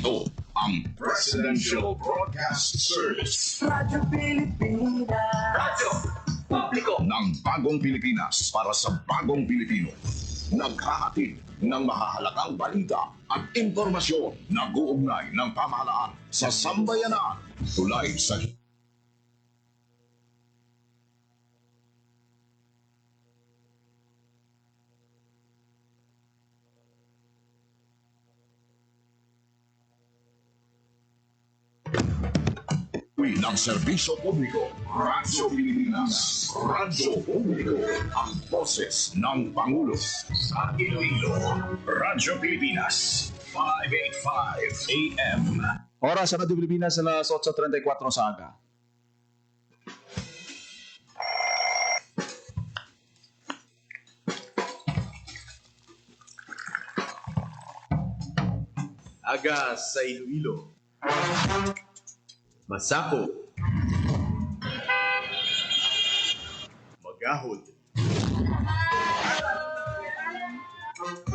Ito ang Presidential Broadcast Service. Radyo Pilipinas. Radyo Publiko ng Bagong Pilipinas para sa Bagong Pilipino. Naghahatid ng mahahalagang balita at impormasyon na guugnay ng pamahalaan sa sambayanan. Tulay sa ng serbisyo publiko, Radyo Pilipinas. Radyo Publiko, ang boses ng Pangulo sa Iloilo. Radyo Pilipinas, 585 AM. Oras sa Radyo Pilipinas, alas 8:34 sa aga. Aga sa Iloilo. Masako. Magahod.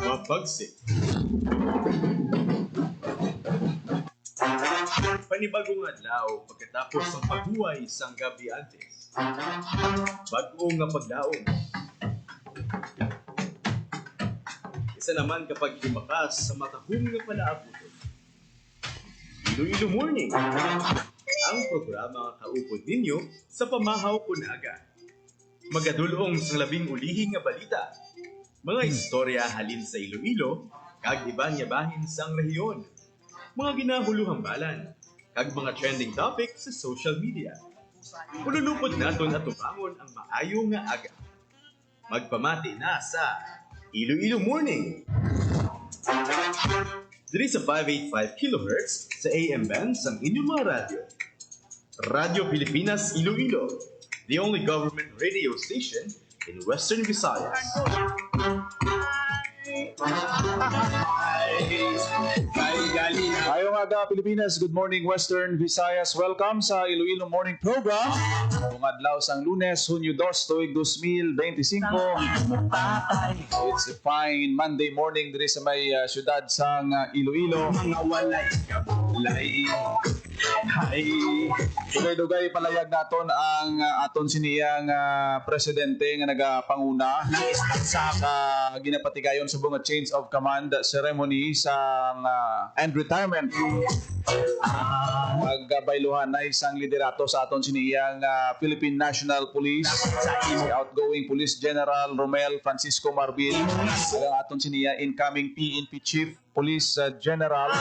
Mapagsik. Panibagong adlaw pagkatapos ng paghuway isang gabi antes. Bagong nga pagdaong. Isa naman kapag limakas sa matahong nga palaabuton. Iloilo Morning. Ang programa kaupod ninyo sa pamahaw kunaga. Magadulong sa labing ulihing nga balita. Mga istorya halin sa Iloilo, kag iban nga bahin sang rehiyon. Mga ginahuluhang balan, kag mga trending topic sa social media. Ululupod naton at tumangon ang maayo nga aga. Magpamati na sa Iloilo Morning. Diri sa 585 kHz sa AM band sa inyong mga radyo. Radyo Pilipinas Iloilo, the only government radio station in Western Visayas. Ayong aga Pilipinas, good morning Western Visayas. Welcome sa Iloilo Morning Program. Kung adlaw sang Lunes, Hunyo 2, tuig 2025. It's a fine Monday morning diri sa may syudad sang Iloilo. Mga walay kabulay. Dugay-dugay palayag naton ang aton siniyang presidente nga nagapanguna sa ginapatigayon sa bunga change of command ceremony sa and retirement. Magbayluhan na isang liderato sa aton siniyang Philippine National Police, si outgoing Police General Romel Francisco Marbil, ang aton siniya incoming PNP Chief Police General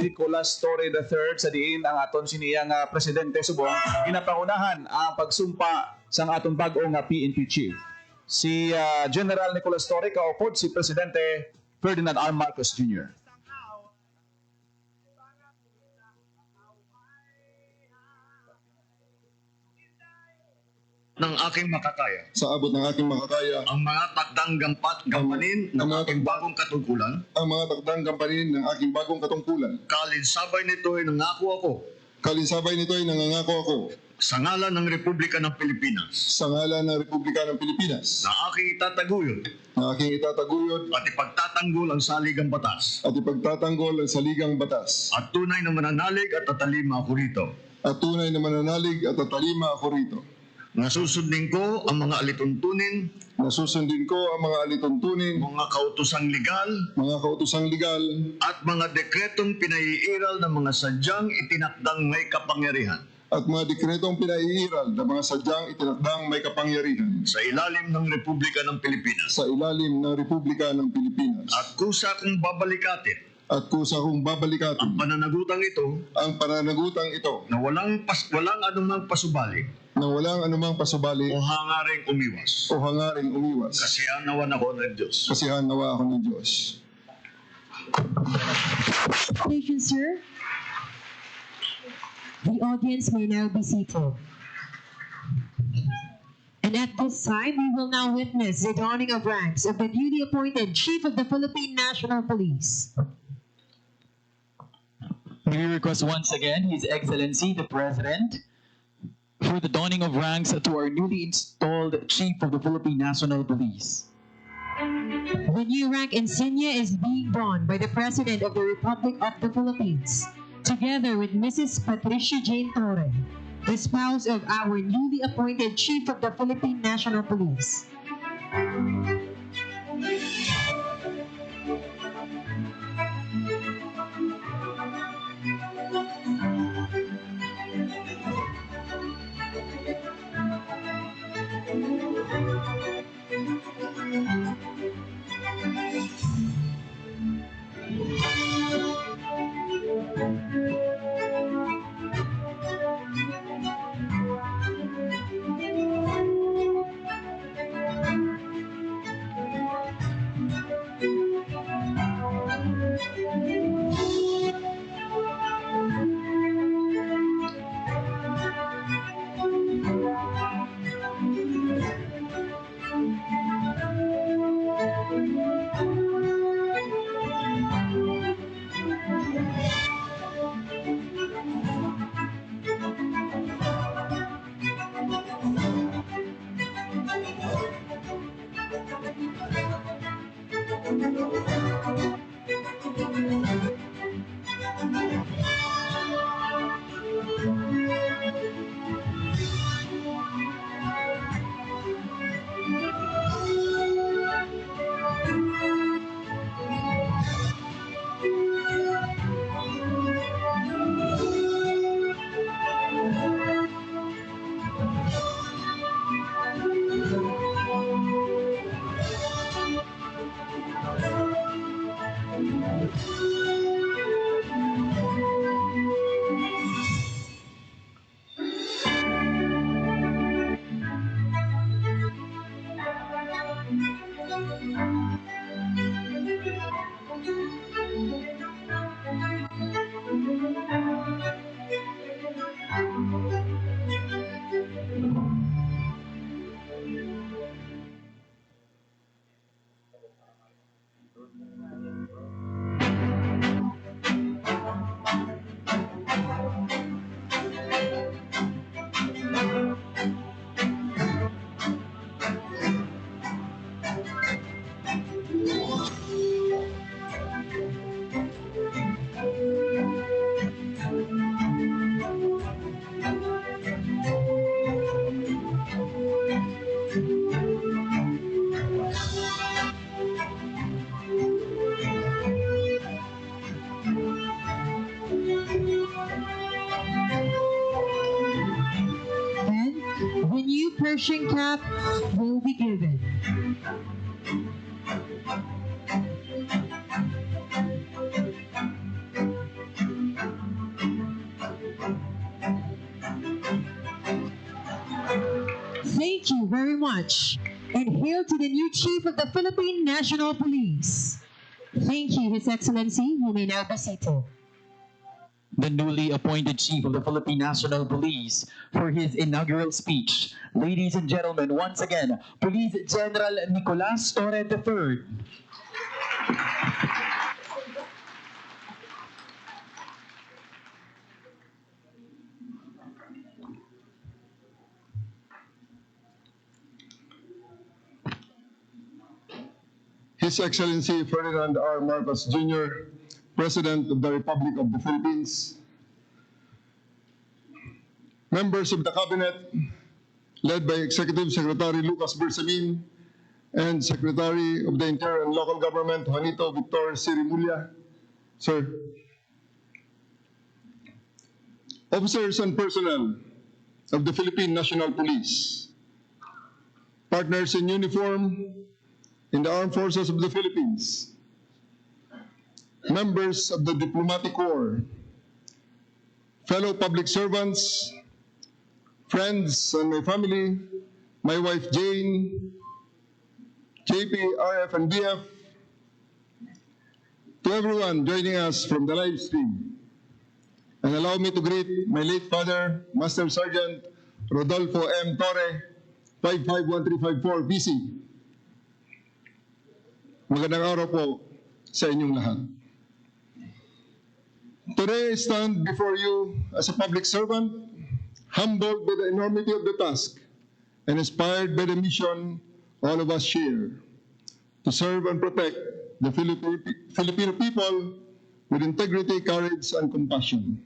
Nicolas Torre III sa diin ang aton siniyang presidente subong ginapangunahan ang pagsumpa sang aton bag-ong PNP Chief. Si General Nicolas Torre kaupod si Presidente Ferdinand R. Marcos Jr. ng aking makakaya. Sa abot ng aking makakaya. Ang mga takdang gampanin ng aking bagong katungkulan. Ang mga takdang gampanin ng aking bagong katungkulan. Kalinsabay nito ay nangako ako. Kalinsabay nito ay nangangako ako. Sa ngalan ng Republika ng Pilipinas. Sa ngalan ng Republika ng Pilipinas. Na aking itataguyod. Na aking itataguyod. At ipagtatanggol ang saligang batas. At ipagtatanggol ang saligang batas. At tunay na mananalig at tatalima ako rito. At tunay na mananalig at tatalima ako rito. Nasusundin ko ang mga alituntunin. Nasusundin ko ang mga alituntunin. Mga kautosang legal. Mga kautosang legal. At mga dekretong pinaiiral ng mga sadyang itinakdang may kapangyarihan. At mga dekretong pinaiiral ng mga sadyang itinakdang may kapangyarihan. Sa ilalim ng Republika ng Pilipinas. Sa ilalim ng Republika ng Pilipinas. At kusa kong babalikatin. At kusa kong babalikatin. Ang pananagutang ito. Ang pananagutang ito. Na walang anumang pasubali. Na walang anumang pasubali. O hangaring umiwas. O hangaring umiwas. Kasihan nawa ako ng Diyos. Kasihan nawa ako ng Diyos. Thank you, sir. The audience may now be seated. And at this time, we will now witness the donning of ranks of the newly appointed Chief of the Philippine National Police. We request once again His Excellency the President for the donning of ranks to our newly installed Chief of the Philippine National Police. The new rank insignia is being worn by the President of the Republic of the Philippines, together with Mrs. Patricia Jane Torre, the spouse of our newly appointed Chief of the Philippine National Police. And the new Persian cap will be given. Thank you very much. And hail to the new Chief of the Philippine National Police. Thank you, His Excellency. You may now be seated. The newly appointed Chief of the Philippine National Police for his inaugural speech. Ladies and gentlemen, once again, Police General Nicolas Torre III. His Excellency Ferdinand R. Marcos Jr., President of the Republic of the Philippines, members of the Cabinet, led by Executive Secretary Lucas Bersamin and Secretary of the Interior and Local Government, Juanito Victor Sirimulia, sir, officers and personnel of the Philippine National Police, partners in uniform in the Armed Forces of the Philippines, members of the Diplomatic Corps, fellow public servants, friends and my family, my wife Jane, JP, RF, and BF, to everyone joining us from the live stream. And allow me to greet my late father, Master Sergeant Rodolfo M. Torre, 551354 PC. Magandang araw po sa inyong lahat. Today I stand before you as a public servant, humbled by the enormity of the task and inspired by the mission all of us share. to serve and protect the Filipino people with integrity, courage, and compassion.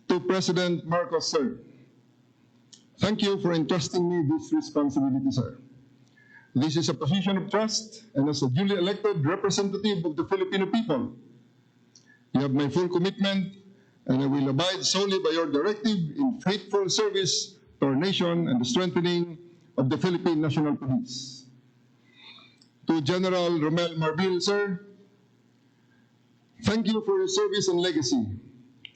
To President Marcos, sir, thank you for entrusting me this responsibility, sir. This is a position of trust, and as a duly elected representative of the Filipino people, you have my full commitment, and I will abide solely by your directive in faithful service to our nation and the strengthening of the Philippine National Police. To General Romel Marbil, sir, thank you for your service and legacy.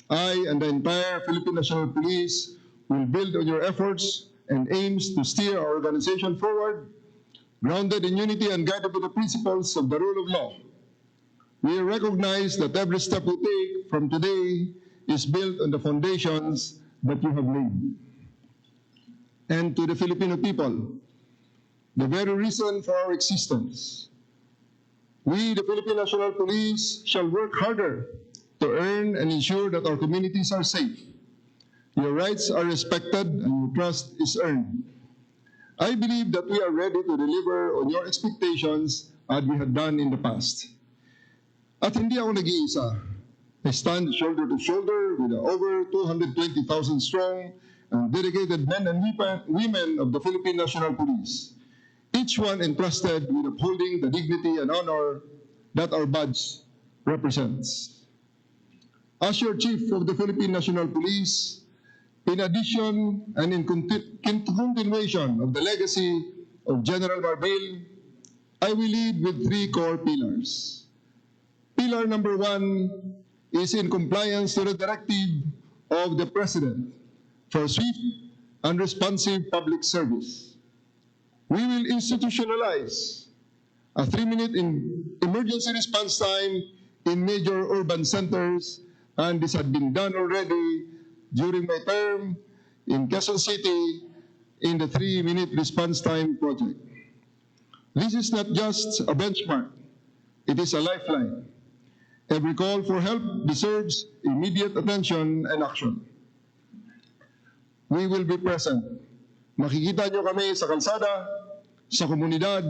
I and the entire Philippine National Police will build on your efforts and aims to steer our organization forward, grounded in unity and guided by the principles of the rule of law. We recognize that every step we take from today is built on the foundations that you have laid. And to the Filipino people, the very reason for our existence, we, the Philippine National Police, shall work harder to earn and ensure that our communities are safe. Your rights are respected and your trust is earned. I believe that we are ready to deliver on your expectations as we have done in the past. At hindi ako nag-iisa. I stand shoulder to shoulder with the over 220,000 strong and dedicated men and women of the Philippine National Police, each one entrusted with upholding the dignity and honor that our badge represents. As your Chief of the Philippine National Police, in addition and in continuation of the legacy of General Marbil, I will lead with three core pillars. Pillar number one is in compliance to the directive of the President for swift and responsive public service. We will institutionalize a 3-minute emergency response time in major urban centers, and this had been done already during my term in Quezon City in the 3-minute response time project. This is not just a benchmark, it is a lifeline. Every call for help deserves immediate attention and action. We will be present. Makikita nyo kami sa kalsada, sa komunidad,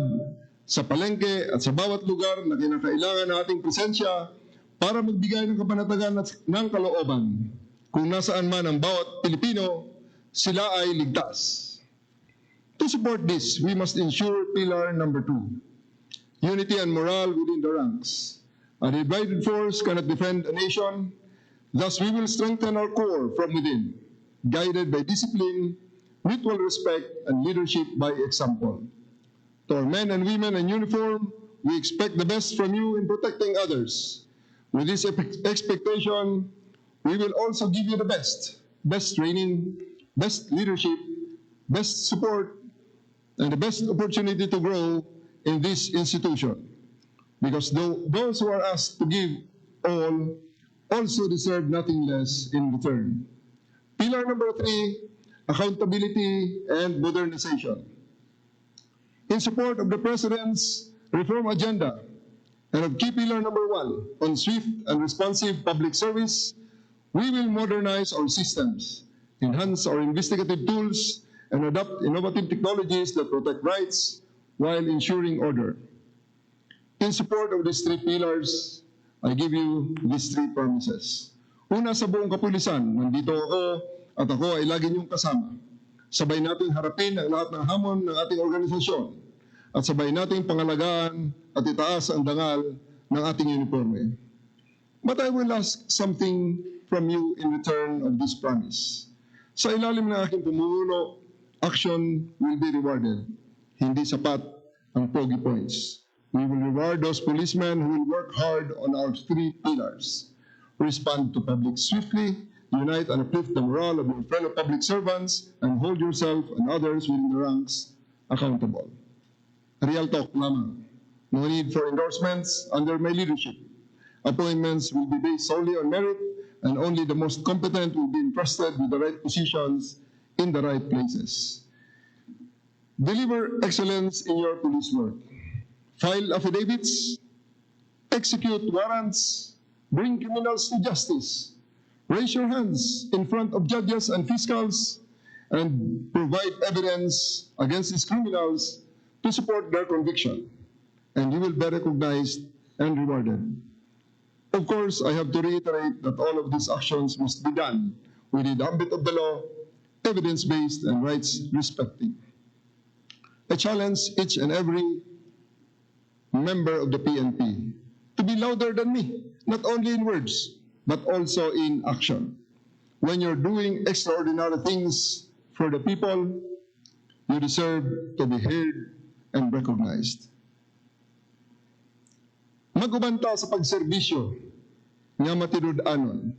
sa palengke at sa bawat lugar na kinakailangan ng ating presensya para magbigay ng kapanatagan at ng kalooban. Kung nasaan man ang bawat Pilipino, sila ay ligtas. To support this, we must ensure pillar number 2, unity and morale within the ranks. A divided force cannot defend a nation, thus we will strengthen our core from within, guided by discipline, mutual respect, and leadership by example. To our men and women in uniform, we expect the best from you in protecting others. With this expectation, we will also give you the best training, best leadership, best support, and the best opportunity to grow in this institution. Because those who are asked to give all also deserve nothing less in return. Pillar number 3, accountability and modernization. In support of the President's reform agenda and of key pillar number 1 on swift and responsive public service, we will modernize our systems, enhance our investigative tools, and adopt innovative technologies that protect rights while ensuring order. In support of these 3 pillars, I give you these 3 promises. Una, sa buong kapulisan, nandito ako at ako ay lagi niyong kasama. Sabay natin harapin ang lahat ng hamon ng ating organisasyon at sabay nating pangalagaan at itaas ang dangal ng ating uniforme. But I will ask something from you in return of this promise. Sa ilalim ng aking pamumuno, action will be rewarded. Hindi sapat ang pogi points. We will reward those policemen who will work hard on our 3 pillars. Respond to public swiftly, unite and uplift the morale of your fellow public servants, and hold yourself and others within the ranks accountable. Real talk lamang. No need for endorsements under my leadership. Appointments will be based solely on merit, and only the most competent will be entrusted with the right positions in the right places. Deliver excellence in your police work. File affidavits, execute warrants, bring criminals to justice, raise your hands in front of judges and fiscals, and provide evidence against these criminals to support their conviction. and you will be recognized and rewarded. Of course, I have to reiterate that all of these actions must be done within the ambit of the law, evidence-based, and rights-respecting. I challenge each and every member of the PNP to be louder than me, not only in words, but also in action. When you're doing extraordinary things for the people, you deserve to be heard and recognized. Magubanta sa pagserbisyo nga matinud-anon.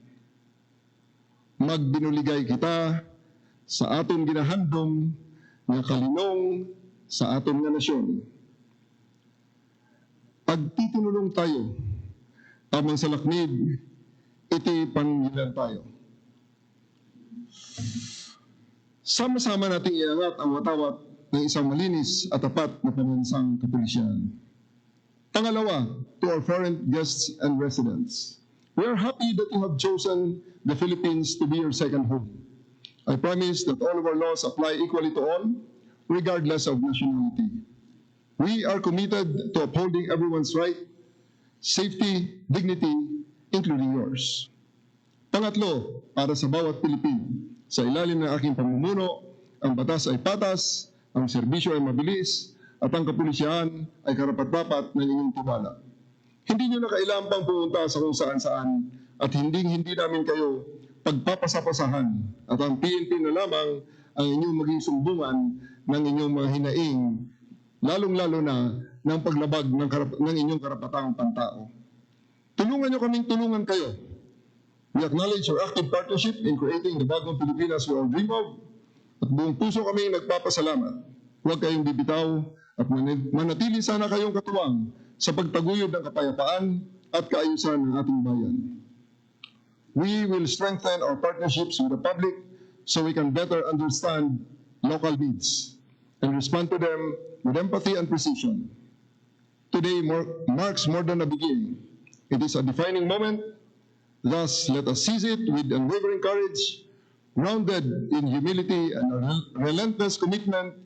Magbinuligay kita sa aton ginahandom nga kalinong sa aton nga nasyon. Pagtitinulong tayo, amang sa laknid, iti pangilan tayo. Sama-sama nating iangat ang watawat ng isang malinis at tapat na pambansang kapulisyan. Pangalawa, to our foreign guests and residents, we are happy that you have chosen the Philippines to be your second home. I promise that all of our laws apply equally to all, regardless of nationality. We are committed to upholding everyone's right, safety, dignity, including yours. Pangatlo, para sa bawat Pilipino, sa ilalim ng aking pamumuno, ang batas ay patas, ang serbisyo ay mabilis, at ang kapulisyahan ay karapat-dapat ng inyong tiwala. Hindi nyo na kailangan pang pumunta sa kung saan-saan at hindi namin kayo pagpapasapasahan at ang PNP na lamang ang inyong maging sumbungan ng inyong mga hinaing, lalong-lalo na ng paglabag ng inyong karapatang pantao. Tulungan nyo kaming tulungan kayo. We acknowledge your active partnership in creating the bagong Pilipinas we all dream of at buong puso kaming nagpapasalamat. Huwag kayong bibitaw at manatili sana kayong katuwang sa pagtaguyod ng kapayapaan at kaayusan ng ating bayan. We will strengthen our partnerships with the public so we can better understand local needs and respond to them with empathy and precision. Today marks more than a beginning. It is a defining moment. Thus, let us seize it with unwavering courage, grounded in humility and a relentless commitment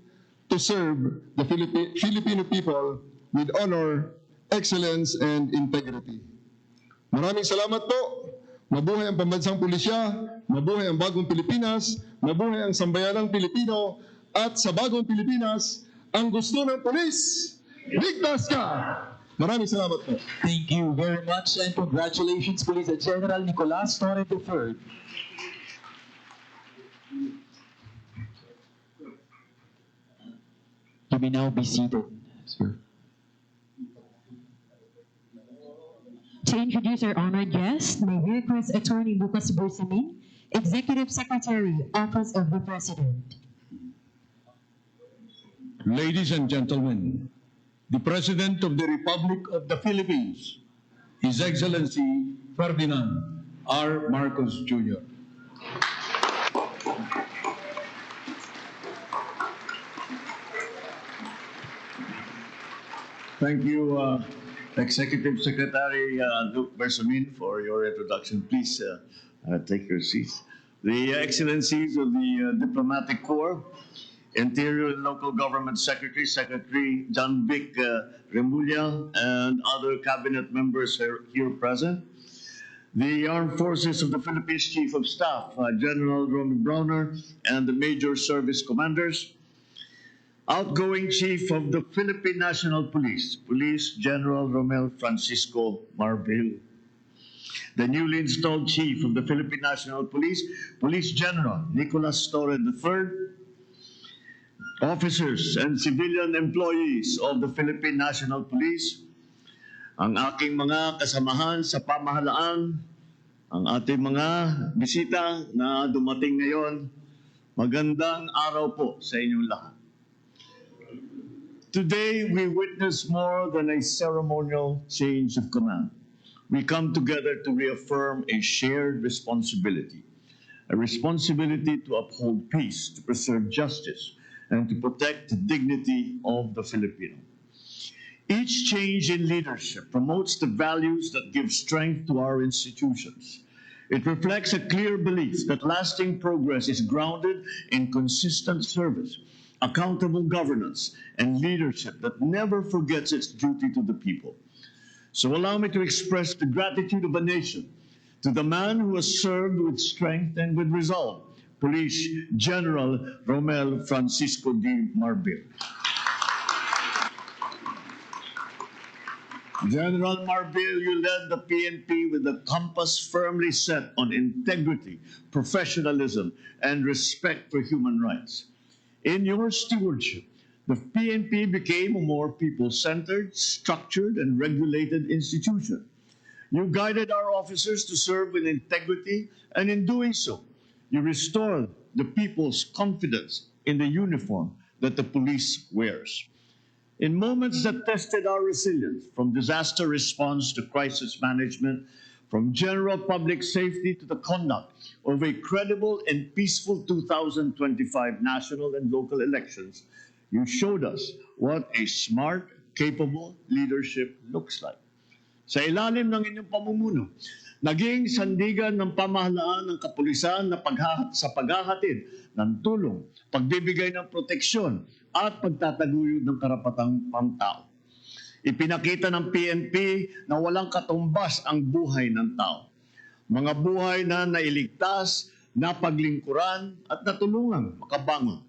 to serve the Filipino people with honor, excellence, and integrity. Maraming salamat po. Mabuhay ang pambansang pulisya, mabuhay ang bagong Pilipinas, mabuhay ang sambayanang Pilipino, at sa bagong Pilipinas, ang gusto ng pulis, ligtas ka! Maraming salamat po. Thank you very much and congratulations, Police General Nicolas Torre III. You may now be seated, sir. To introduce our honored guest, may we request Attorney Lucas Bersamin, Executive Secretary, Office of the President. Ladies and gentlemen, the President of the Republic of the Philippines, His Excellency Ferdinand R. Marcos Jr. Thank you, Executive Secretary Luke Bersamin, for your introduction. Please take your seats. The Excellencies of the Diplomatic Corps, Interior and Local Government Secretary, Secretary John Vic Remulla, and other cabinet members here present. The Armed Forces of the Philippines Chief of Staff, General Romy Browner, and the Major Service Commanders. Outgoing Chief of the Philippine National Police, Police General Romel Francisco Marbil. The newly installed Chief of the Philippine National Police, Police General Nicolas Torre III. Officers and civilian employees of the Philippine National Police, ang aking mga kasamahan sa pamahalaan, ang ating mga bisita na dumating ngayon, magandang araw po sa inyong lahat. Today, we witness more than a ceremonial change of command. We come together to reaffirm a shared responsibility, a responsibility to uphold peace, to preserve justice, and to protect the dignity of the Filipino. Each change in leadership promotes the values that give strength to our institutions. It reflects a clear belief that lasting progress is grounded in consistent service, accountable governance, and leadership that never forgets its duty to the people. So allow me to express the gratitude of a nation to the man who has served with strength and with resolve, Police General Romel Francisco D. Marbil. General Marbil, you led the PNP with a compass firmly set on integrity, professionalism, and respect for human rights. In your stewardship, the PNP became a more people-centered, structured, and regulated institution. You guided our officers to serve with integrity, and in doing so, you restored the people's confidence in the uniform that the police wears. In moments that tested our resilience, from disaster response to crisis management, from general public safety to the conduct of a credible and peaceful 2025 national and local elections, you showed us what a smart, capable leadership looks like. Sa ilalim ng inyong pamumuno, naging sandigan ng pamahalaan ng kapulisan na sa paghahatid ng tulong, pagbibigay ng proteksyon, at pagtataguyod ng karapatang pangtao. Ipinakita ng PNP na walang katumbas ang buhay ng tao. Mga buhay na nailigtas, napaglingkuran, at natulungang makabangon.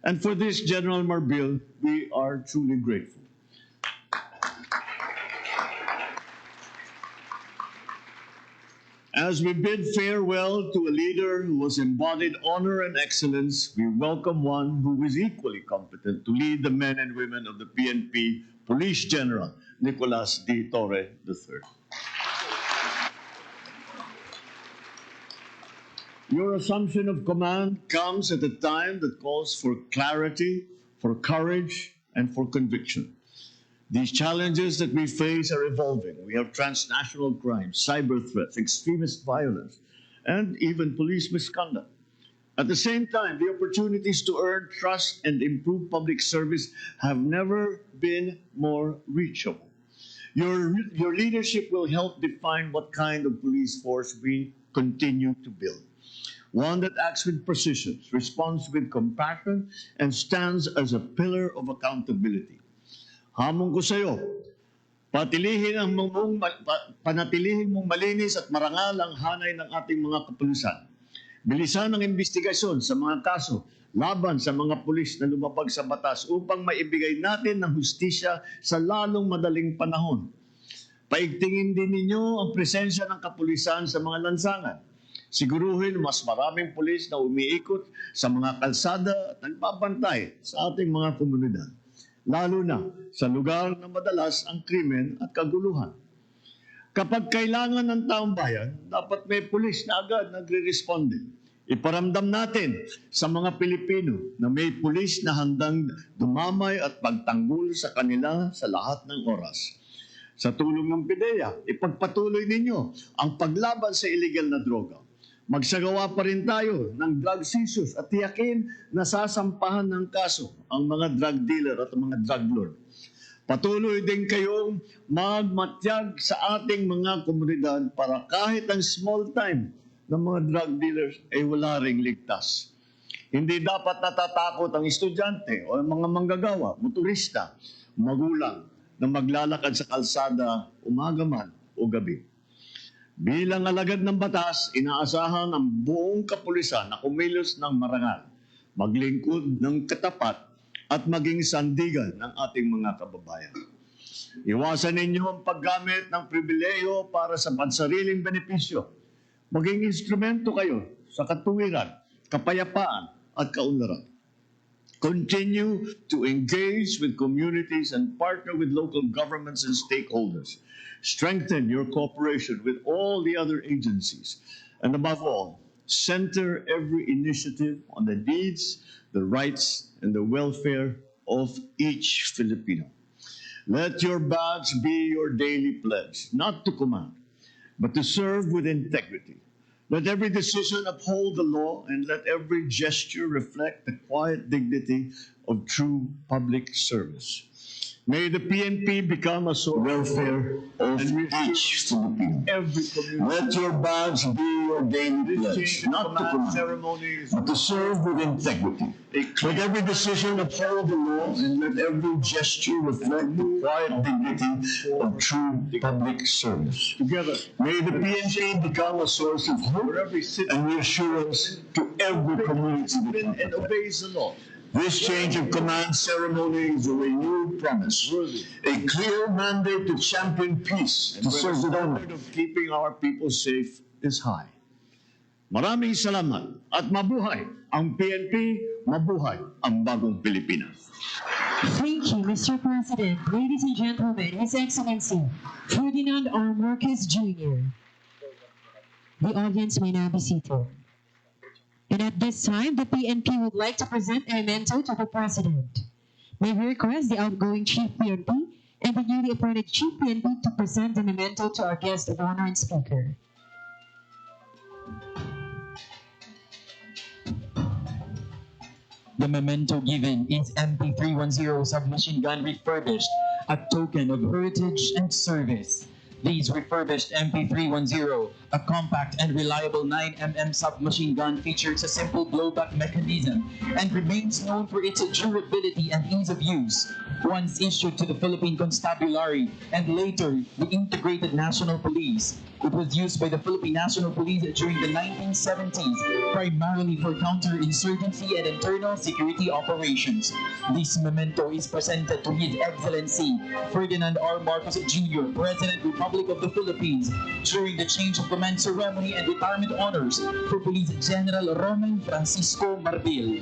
And for this, General Marbil, we are truly grateful. As we bid farewell to a leader who has embodied honor and excellence, we welcome one who is equally competent to lead the men and women of the PNP, Police General Nicolas D. Torre III. Your assumption of command comes at a time that calls for clarity, for courage, and for conviction. These challenges that we face are evolving. We have transnational crime, cyber threats, extremist violence, and even police misconduct. At the same time, the opportunities to earn trust and improve public service have never been more reachable. Your leadership will help define what kind of police force we continue to build. One that acts with precision, responds with compassion, and stands as a pillar of accountability. Hamon ko sa iyo, panatilihin mong malinis at marangal ang hanay ng ating mga kapulisan. Bilisan ang investigasyon sa mga kaso laban sa mga pulis na lumabag sa batas upang maibigay natin ng hustisya sa lalong madaling panahon. Paigtingin din ninyo ang presensya ng kapulisan sa mga lansangan. Siguruhin mas maraming pulis na umiikot sa mga kalsada at nagbabantay sa ating mga komunidad, lalo na sa lugar na madalas ang krimen at kaguluhan. Kapag kailangan ng taong bayan, dapat may pulis na agad nagre-responde. Iparamdam natin sa mga Pilipino na may pulis na handang dumamay at pagtanggol sa kanila sa lahat ng oras. Sa tulong ng PIDEA, ipagpatuloy ninyo ang paglaban sa illegal na droga. Magsagawa pa rin tayo ng drug seizures at tiyakin na sasampahan ng kaso ang mga drug dealer at mga drug lord. Patuloy din kayong magmatyag sa ating mga komunidad para kahit ang small time ng mga drug dealers ay wala ring ligtas. Hindi dapat natatakot ang estudyante o ang mga manggagawa, motorista, magulang na maglalakad sa kalsada umaga man o gabi. Bilang alagad ng batas, inaasahan ang buong kapulisan na kumilos ng marangal, maglingkod ng katapat at maging sandigan ng ating mga kababayan. Iwasan ninyo ang paggamit ng pribileyo para sa pansariling benepisyo. Maging instrumento kayo sa katuwiran, kapayapaan at kaunlaran. Continue to engage with communities and partner with local governments and stakeholders. Strengthen your cooperation with all the other agencies. And above all, center every initiative on the needs, the rights, and the welfare of each Filipino. Let your badge be your daily pledge, not to command, but to serve with integrity. Let every decision uphold the law, and let every gesture reflect the quiet dignity of true public service. May the PNP become a source welfare of each Filipino. every community. Let your badge be your daily pledge, not to command, ceremonies. but to serve with integrity. Let every decision uphold the law, and let every gesture reflect the quiet dignity of true public service. Together, May the PNP become a source of hope for every citizen and reassurance to every community that and contact. obeys the law. This change of command ceremony is a renewed promise, a clear mandate to champion peace and to serve with honor. The standard of keeping our people safe is high. Maraming salamat at mabuhay ang PNP, mabuhay ang bagong Pilipinas. Thank you, Mr. President. Ladies and gentlemen, His Excellency Ferdinand R. Marcos Jr. The audience may now be seated. And at this time, the PNP would like to present a memento to the President. May we request the outgoing Chief PNP and the newly appointed Chief PNP to present the memento to our guest of honor and speaker. The memento given is MP310 submachine gun refurbished, a token of heritage and service. These refurbished MP310, a compact and reliable 9mm submachine gun, features a simple blowback mechanism and remains known for its durability and ease of use. Once issued to the Philippine Constabulary and later the Integrated National Police, it was used by the Philippine National Police during the 1970s, primarily for counterinsurgency and internal security operations. This memento is presented to His Excellency Ferdinand R. Marcos Jr., President, Republic of the Philippines, during the change of command ceremony and retirement honors for Police General Roman Francisco Marbil.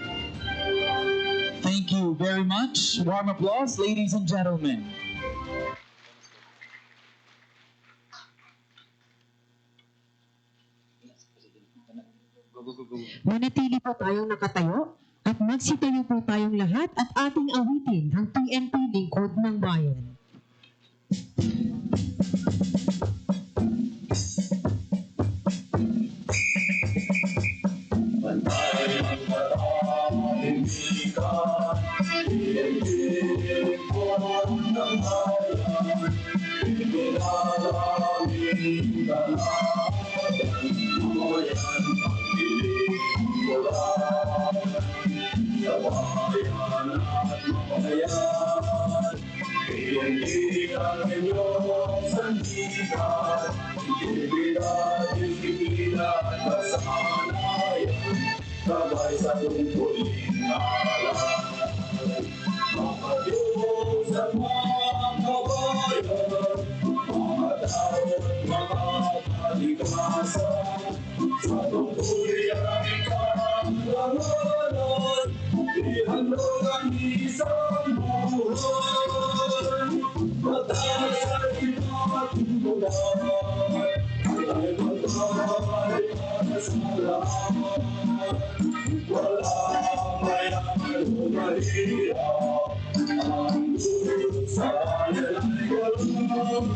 Thank you very much. Warm applause, ladies and gentlemen. Manatili po tayong nakatayo at magsitayo po tayong lahat at ating awitin ang PNP Lingkod ng Bayan. Sabay sa tungkulin alam mga Diyos at mga kabayan, mga tao at mga kalikasan, sa tungkulin ang ikangalanan, ihandog ang isang buhay, mataas sa pinatungkulan, ay magpapay para sa lahat. Walang mayaman o mahirap, ang dulo sa lalay walang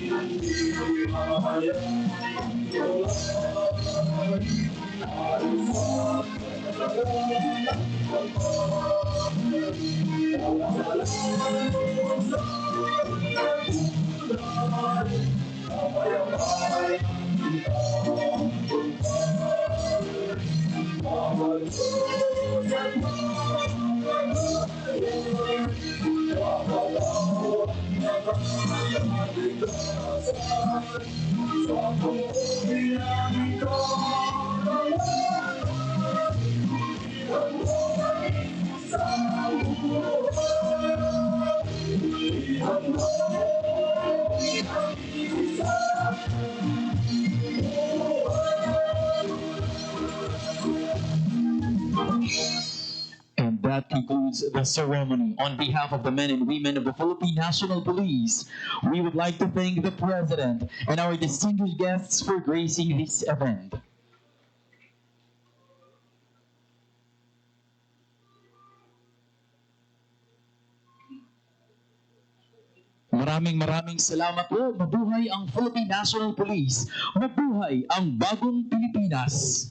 hindi mamayang walay, ay sa talagang And that concludes the ceremony. On behalf of the men and women of the Philippine National Police, we would like to thank the President and our distinguished guests for gracing this event. Maraming salamat po. Mabuhay ang Philippine National Police. Mabuhay ang bagong Pilipinas.